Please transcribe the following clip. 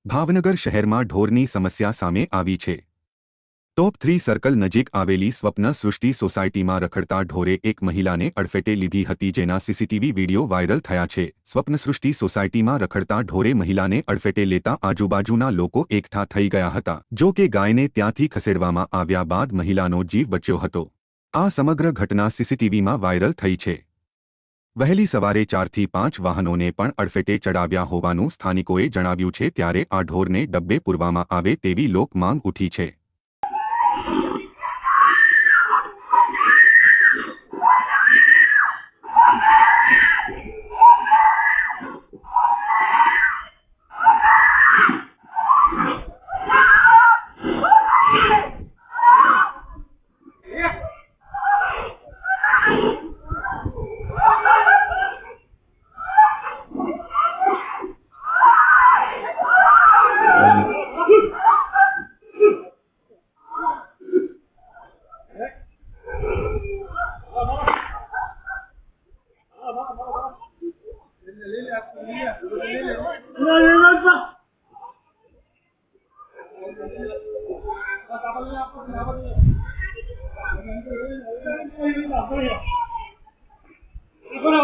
ભાવનગર શહેરમાં ઢોરની સમસ્યા સામે આવી છે। ટોપ 3 સર્કલ નજીક આવેલી સ્વપ્ન સૃષ્ટિ સોસાયટીમાં રખડતા ઢોરે એક મહિલાને અડફેટે લીધી હતી, જેના સીસીટીવી વીડિયો વાયરલ થયા છે। સ્વપ્ન સૃષ્ટિ સોસાયટીમાં રખડતા ઢોરે મહિલાને અડફેટે લેતા આજુબાજુના લોકો એકઠા થઈ ગયા હતા। જો કે ગાયને ત્યાંથી ખસેડવામાં આવ્યા બાદ મહિલાનો જીવ બચ્યો હતો। આ સમગ્ર ઘટના સીસીટીવીમાં વાયરલ થઈ છે। વહેલી સવારે 4 થી 5 વાહનોને પણ અડફેટે ચડાવ્યા હોવાનું સ્થાનિકોએ જણાવ્યું છે। ત્યારે આ ઢોરને ડબ્બે પૂરવામાં આવે તેવી લોક માંગ ઉઠી છે। Ikaw na,